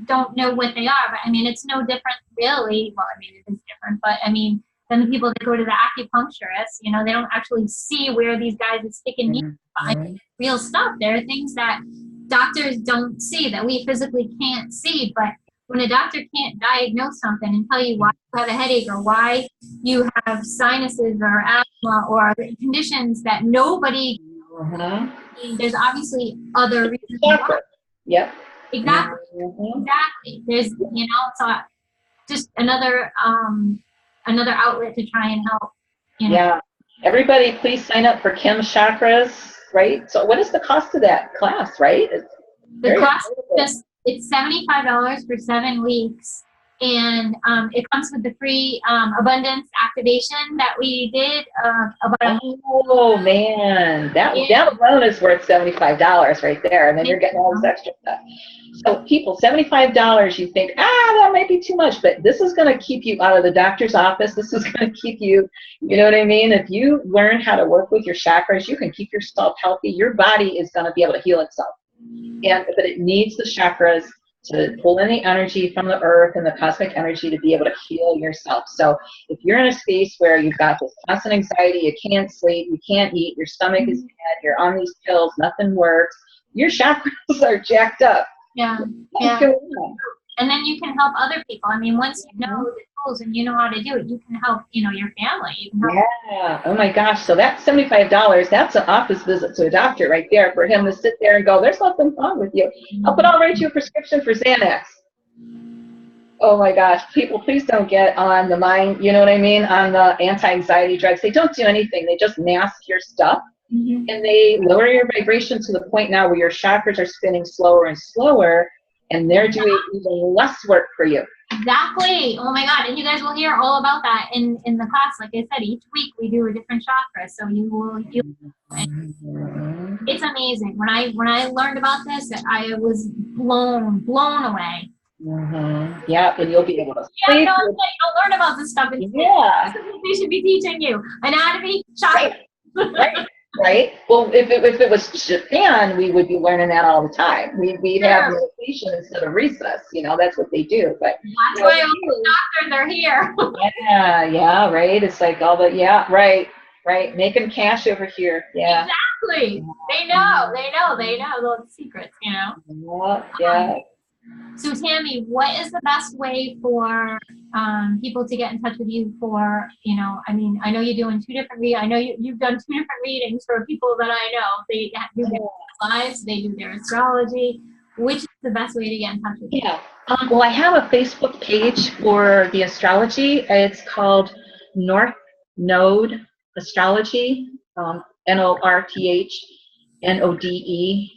don't know what they are, but I mean, it's no different really. Well, I mean, it is different, but I mean, than the people that go to the acupuncturist, you know, they don't actually see where these guys are sticking needles. I mean, it's real stuff. There are things that doctors don't see that we physically can't see, but when a doctor can't diagnose something and tell you why you have a headache or why you have sinuses or asthma or conditions that nobody, there's obviously other reasons why. Yep. Exactly. Exactly. There's, you know, so just another outlet to try and help. You know. Yeah. Everybody, please sign up for Kim's Chakras, right? So what is the cost of that class, right? The cost is it's $75 for 7 weeks, and it comes with the free abundance activation that we did about. Oh man, that alone is worth $75 right there, and then you're getting all this extra stuff. So people, $75, you think, that might be too much, but this is going to keep you out of the doctor's office. This is going to keep you, you know what I mean? If you learn how to work with your chakras, you can keep yourself healthy. Your body is going to be able to heal itself. But it needs the chakras to pull in the energy from the earth and the cosmic energy to be able to heal yourself. So if you're in a space where you've got this constant anxiety, you can't sleep, you can't eat, your stomach is bad, you're on these pills, nothing works, your chakras are jacked up. Yeah. And then you can help other people. I mean, once you know the tools and you know how to do it, you can help, you know, your family. You can help. Yeah. Oh my gosh. So that's $75. That's an office visit to a doctor right there for him to sit there and go, there's nothing wrong with you. I'll write you a prescription for Xanax. Oh my gosh. People, please don't get on the mind, you know what I mean, on the anti-anxiety drugs. They don't do anything. They just mask your stuff. And they lower your vibration to the point now where your chakras are spinning slower and slower, and they're doing even less work for you. Exactly. Oh my God. And you guys will hear all about that in the class. Like I said, each week we do a different chakra. So it's amazing. When I learned about this, I was blown away. Yeah, and you'll be able to sleep. Yeah, I'll learn about this stuff. Yeah. They should be teaching you anatomy, chakra. Right. Well, if it was Japan, we would be learning that all the time. We'd have meditation instead of recess. You know, that's what they do. But that's why all the doctors are here. Yeah, right. It's like all the right. Making cash over here. Yeah. Exactly. They know those secrets. You know. Yeah. So Tammy, what is the best way for people to get in touch with you for, you know, I mean, I know you're doing I know you've done 2 different readings for people that I know. They do their lives, they do their astrology. Which is the best way to get in touch with you? Yeah. Well, I have a Facebook page for the astrology. It's called North Node Astrology, NORTH NODE,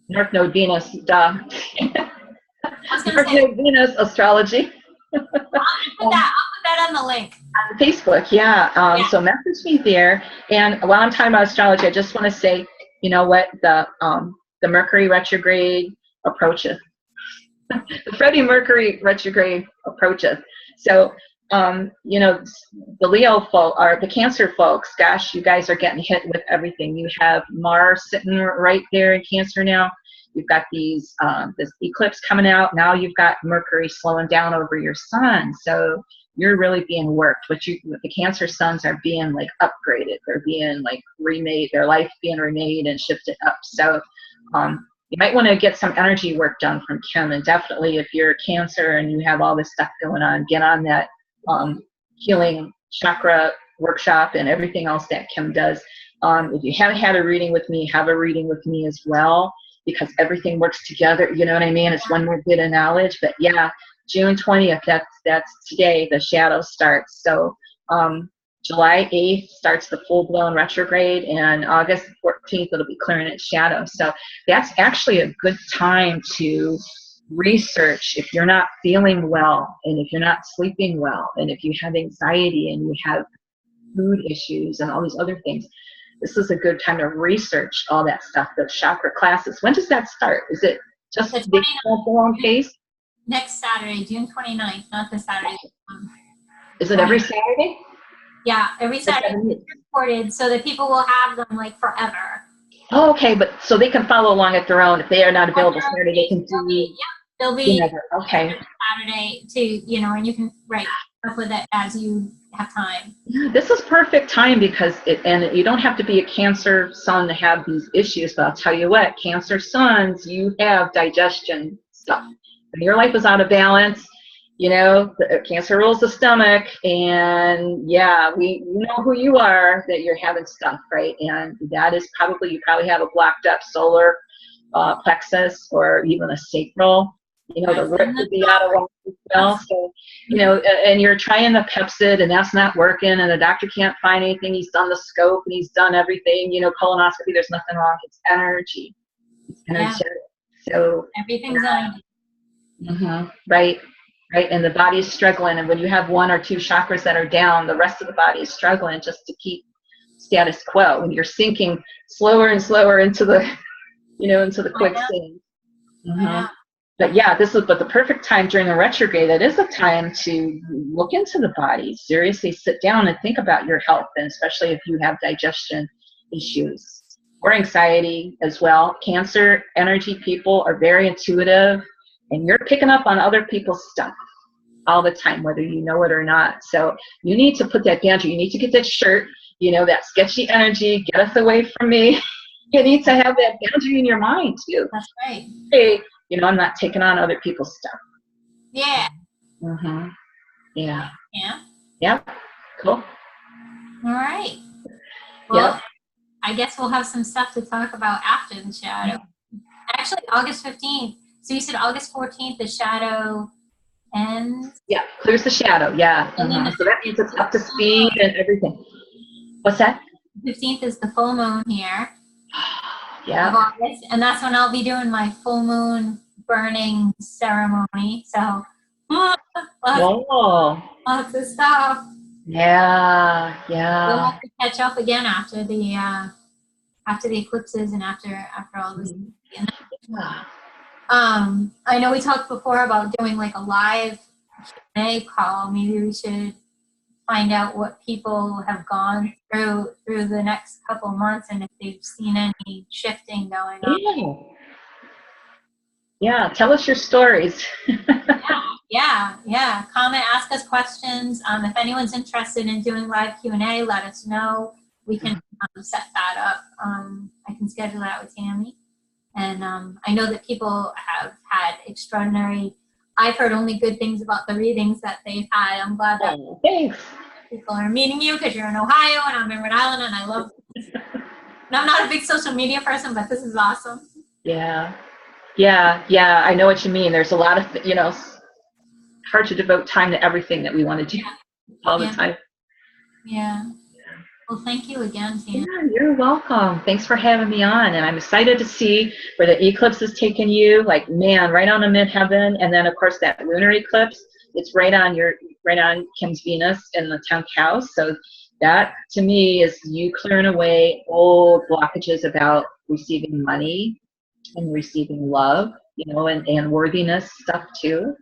North Node Venus, duh. North Node Venus Astrology. I'll put that that on the link? On Facebook, yeah. So message me there. And while I'm talking about astrology, I just want to say, you know what, the Mercury retrograde approaches. The Freddie Mercury retrograde approaches. So, you know, the Leo folk or the Cancer folks, gosh, you guys are getting hit with everything. You have Mars sitting right there in Cancer now. You've got these this eclipse coming out. Now you've got Mercury slowing down over your sun. So you're really being worked. The Cancer suns are being like upgraded. They're being like remade. Their life being remade and shifted up. So you might want to get some energy work done from Kim. And definitely, if you're a Cancer and you have all this stuff going on, get on that healing chakra workshop and everything else that Kim does. If you haven't had a reading with me, have a reading with me as well, because everything works together. You know what I mean? It's one more bit of knowledge. But yeah, June 20th, that's today, the shadow starts. So July 8th starts the full-blown retrograde, and August 14th, it'll be clearing its shadow. So that's actually a good time to research if you're not feeling well, and if you're not sleeping well, and if you have anxiety and you have food issues and all these other things. This is a good time to research all that stuff, the chakra classes. When does that start? Is it just the long pace? Next Saturday, June 29th, not this Saturday. Is it every Saturday? Yeah, every Saturday it's recorded so that people will have them like forever. Oh, okay, but so they can follow along at their own. If they are not available Saturday, they can do. They'll be okay. Saturday to, you know, and you can write up with it as you have time. Yeah, this is perfect time because and you don't have to be a Cancer sun to have these issues, but I'll tell you what, Cancer suns, you have digestion stuff. When your life is out of balance, you know, Cancer rules the stomach, and yeah, you know who you are, that you're having stuff, right? And that is you probably have a blocked up solar plexus or even a sacral. You know, the root could be out of whack as well. So, you know, and you're trying the Pepsid and that's not working, and the doctor can't find anything. He's done the scope and he's done everything. You know, colonoscopy, there's nothing wrong. It's energy. It's energetic. Yeah. So everything's on. Right. And the body is struggling. And when you have one or two chakras that are down, the rest of the body is struggling just to keep status quo. When you're sinking slower and slower into the, you know, into the quicksand. Yeah. But yeah, but the perfect time during a retrograde, that is a time to look into the body, seriously sit down and think about your health, and especially if you have digestion issues or anxiety as well. Cancer energy people are very intuitive, and you're picking up on other people's stuff all the time, whether you know it or not. So you need to put that boundary. You need to get that shirt, you know, that sketchy energy, get us away from me. You need to have that boundary in your mind too. That's right. Hey, you know, I'm not taking on other people's stuff. Yeah. Yeah. Yeah. Yep. Cool. All right. Well, yep. I guess we'll have some stuff to talk about after the shadow. Actually, August 15th. So you said August 14th, the shadow ends? Yeah, clears the shadow, yeah. So that means it's up to speed and everything. What's that? 15th is the full moon here. Yeah. Of August, and that's when I'll be doing my full moon burning ceremony. So lots of stuff. Yeah. We'll have to catch up again after the eclipses and after all this. I know we talked before about doing like a live Q&A call. Maybe we should find out what people have gone through the next couple of months and if they've seen any shifting going on. Yeah, tell us your stories. Yeah. Comment, ask us questions. If anyone's interested in doing live Q&A, let us know. We can set that up. I can schedule that with Tammy. And I know that people have had extraordinary, I've heard only good things about the readings that they've had. I'm glad that people are meeting you because you're in Ohio and I'm in Rhode Island, and I love this. And I'm not a big social media person, but this is awesome. Yeah, I know what you mean. There's a lot of, you know, hard to devote time to everything that we want to do all the time. Yeah. Well, thank you again, Tammy. Yeah, you're welcome. Thanks for having me on. And I'm excited to see where the eclipse is taking you. Like, man, right on the midheaven. And then, of course, that lunar eclipse. it's right on Kim's Venus in the 10th house. So that to me is you clearing away old blockages about receiving money and receiving love, you know, and worthiness stuff too.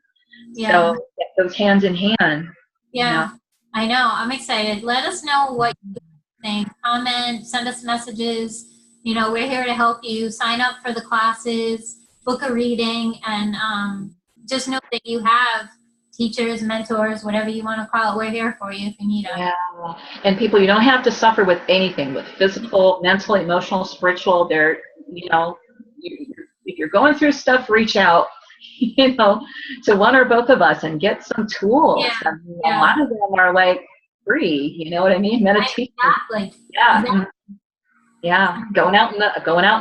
Yeah. So it goes hand in hand. Yeah, You know? I know. I'm excited. Let us know what you think. Comment, send us messages. You know, we're here to help you. Sign up for the classes, book a reading, and just know that you have teachers, mentors, whatever you want to call it. We're here for you if you need us. Yeah. And people, you don't have to suffer with anything, with physical, mental, emotional, spiritual. They're, you know, if you're going through stuff, reach out, you know, to one or both of us and get some tools. Yeah. I mean, a lot of them are like free, you know what I mean? Meditation. Exactly. Yeah. Exactly. Yeah. Going out in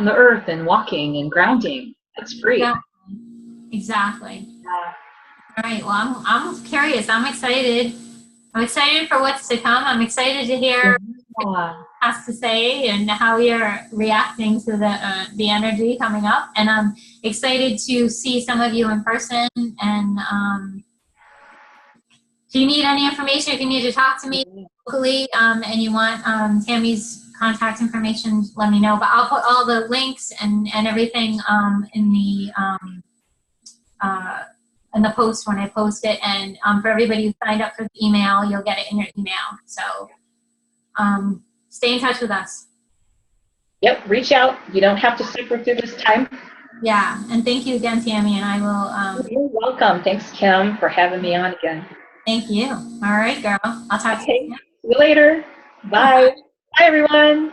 the earth and walking and grounding. That's free. Exactly. Yeah. All right. Well, I'm curious. I'm excited. I'm excited for what's to come. I'm excited to hear what it has to say and how you're reacting to the energy coming up. And I'm excited to see some of you in person. And if you need any information, if you need to talk to me locally, and you want Tammy's contact information, let me know. But I'll put all the links and everything in the post when I post it. And for everybody who signed up for the email, you'll get it in your email. So stay in touch with us. Yep, reach out. You don't have to suffer through this time. Yeah, and thank you again, Tammy, and I will... You're welcome. Thanks, Kim, for having me on again. Thank you. All right, girl. I'll talk to you. See you later. Bye. Bye, everyone.